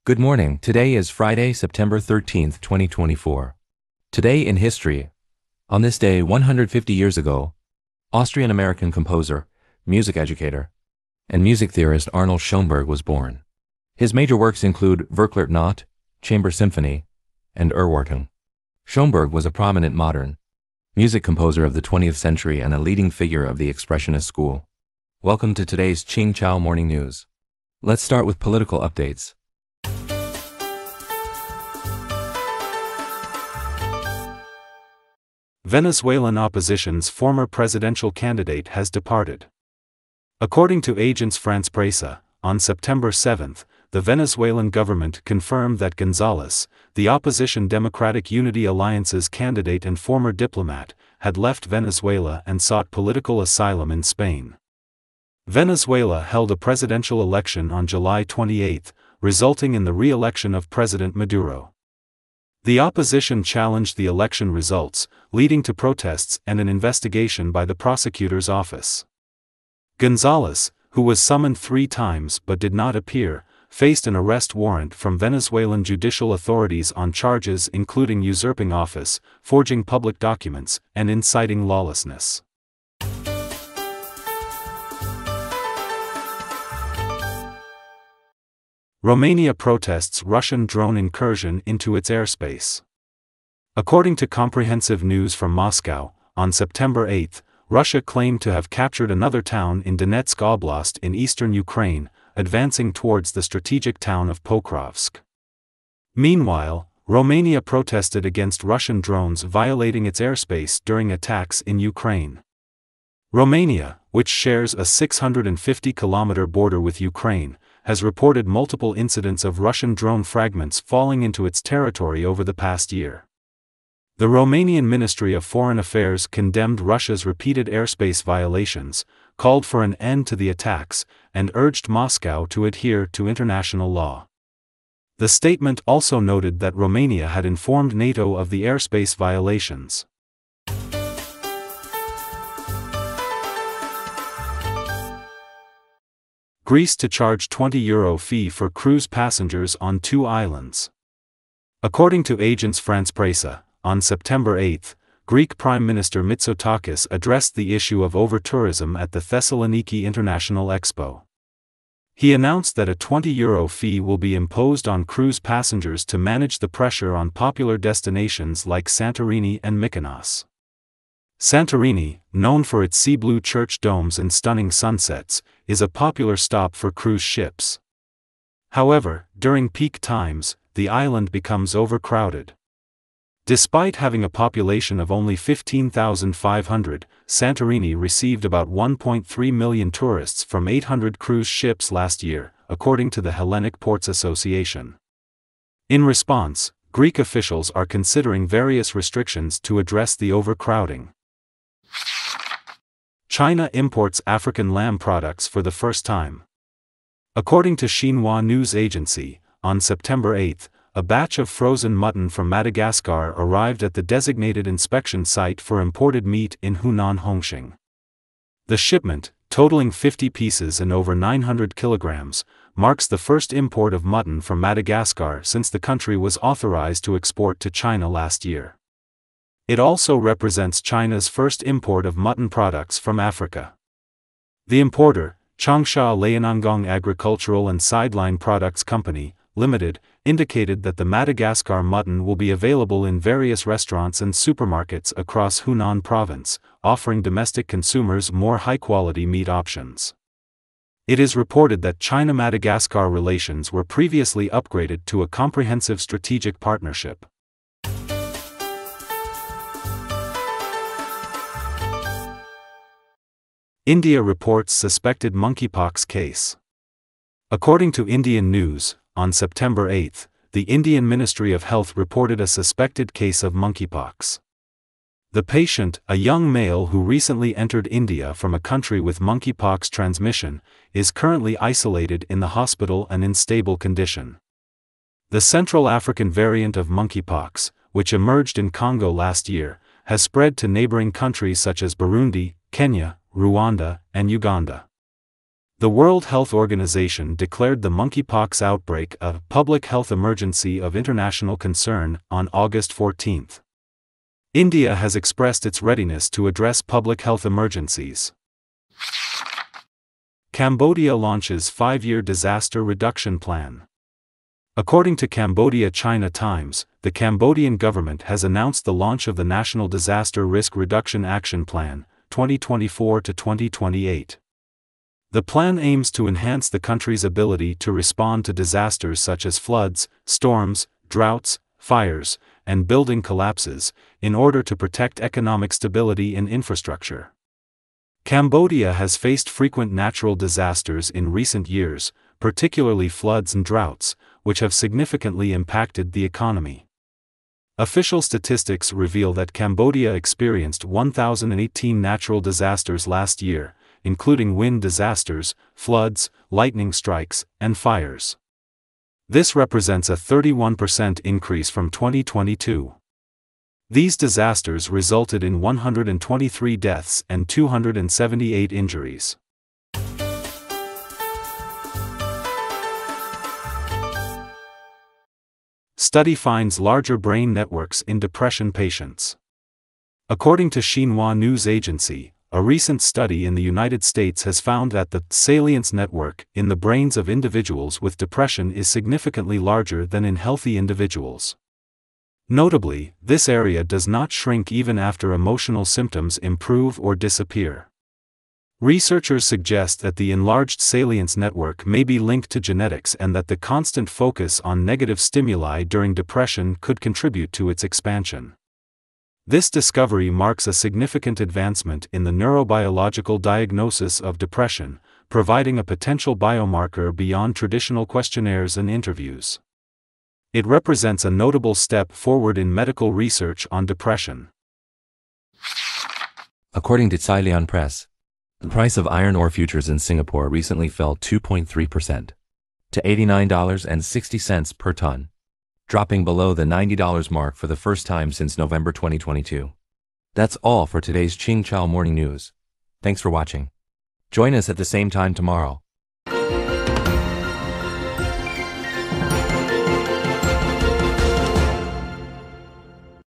Good morning. Today is Friday, September 13th, 2024. Today in history. On this day 150 years ago, Austrian-American composer, music educator, and music theorist Arnold Schoenberg was born. His major works include Verklärte Nacht, Chamber Symphony, and Erwartung. Schoenberg was a prominent modern music composer of the 20th century and a leading figure of the Expressionist school. Welcome to today's Ching Chow Morning News. Let's start with political updates. Venezuelan opposition's former presidential candidate has departed. According to Agence France-Presse, on September 7, the Venezuelan government confirmed that González, the opposition Democratic Unity Alliance's candidate and former diplomat, had left Venezuela and sought political asylum in Spain. Venezuela held a presidential election on July 28, resulting in the re-election of President Maduro. The opposition challenged the election results, leading to protests and an investigation by the prosecutor's office. González, who was summoned 3 times but did not appear, faced an arrest warrant from Venezuelan judicial authorities on charges including usurping office, forging public documents, and inciting lawlessness. Romania protests Russian drone incursion into its airspace. According to comprehensive news from Moscow, on September 8, Russia claimed to have captured another town in Donetsk Oblast in eastern Ukraine, advancing towards the strategic town of Pokrovsk. Meanwhile, Romania protested against Russian drones violating its airspace during attacks in Ukraine. Romania, which shares a 650-kilometer border with Ukraine, has reported multiple incidents of Russian drone fragments falling into its territory over the past year. The Romanian Ministry of Foreign Affairs condemned Russia's repeated airspace violations, called for an end to the attacks, and urged Moscow to adhere to international law. The statement also noted that Romania had informed NATO of the airspace violations. Greece to charge €20 fee for cruise passengers on 2 islands. According to Agence France-Presse, on September 8, Greek Prime Minister Mitsotakis addressed the issue of over-tourism at the Thessaloniki International Expo. He announced that a €20 fee will be imposed on cruise passengers to manage the pressure on popular destinations like Santorini and Mykonos. Santorini, known for its sea-blue church domes and stunning sunsets, is a popular stop for cruise ships. However, during peak times, the island becomes overcrowded. Despite having a population of only 15,500, Santorini received about 1.3 million tourists from 800 cruise ships last year, according to the Hellenic Ports Association. In response, Greek officials are considering various restrictions to address the overcrowding. China imports African lamb products for the first time. According to Xinhua News Agency, on September 8, a batch of frozen mutton from Madagascar arrived at the designated inspection site for imported meat in Hunan, Hongqing. The shipment, totaling 50 pieces and over 900 kilograms, marks the first import of mutton from Madagascar since the country was authorized to export to China last year. It also represents China's first import of mutton products from Africa. The importer, Changsha Lianangong Agricultural and Sideline Products Company, Limited, indicated that the Madagascar mutton will be available in various restaurants and supermarkets across Hunan province, offering domestic consumers more high-quality meat options. It is reported that China-Madagascar relations were previously upgraded to a comprehensive strategic partnership. India reports suspected monkeypox case. According to Indian News, on September 8, the Indian Ministry of Health reported a suspected case of monkeypox. The patient, a young male who recently entered India from a country with monkeypox transmission, is currently isolated in the hospital and in stable condition. The Central African variant of monkeypox, which emerged in Congo last year, has spread to neighboring countries such as Burundi, Kenya, Rwanda, and Uganda. The World Health Organization declared the monkeypox outbreak a public health emergency of international concern on August 14. India has expressed its readiness to address public health emergencies. Cambodia launches 5-year disaster reduction plan. According to Cambodia China Times, the Cambodian government has announced the launch of the National Disaster Risk Reduction Action Plan, 2024 to 2028. The plan aims to enhance the country's ability to respond to disasters such as floods, storms, droughts, fires, and building collapses, in order to protect economic stability and infrastructure. Cambodia has faced frequent natural disasters in recent years, particularly floods and droughts, which have significantly impacted the economy. Official statistics reveal that Cambodia experienced 1,018 natural disasters last year, including wind disasters, floods, lightning strikes, and fires. This represents a 31% increase from 2022. These disasters resulted in 123 deaths and 278 injuries. Study finds larger brain networks in depression patients. According to Xinhua News Agency, a recent study in the United States has found that the salience network in the brains of individuals with depression is significantly larger than in healthy individuals. Notably, this area does not shrink even after emotional symptoms improve or disappear. Researchers suggest that the enlarged salience network may be linked to genetics and that the constant focus on negative stimuli during depression could contribute to its expansion. This discovery marks a significant advancement in the neurobiological diagnosis of depression, providing a potential biomarker beyond traditional questionnaires and interviews. It represents a notable step forward in medical research on depression. According to Ceylon Press, the price of iron ore futures in Singapore recently fell 2.3% to $89.60 per ton, dropping below the $90 mark for the first time since November 2022. That's all for today's Qingchao Morning News. Thanks for watching. Join us at the same time tomorrow.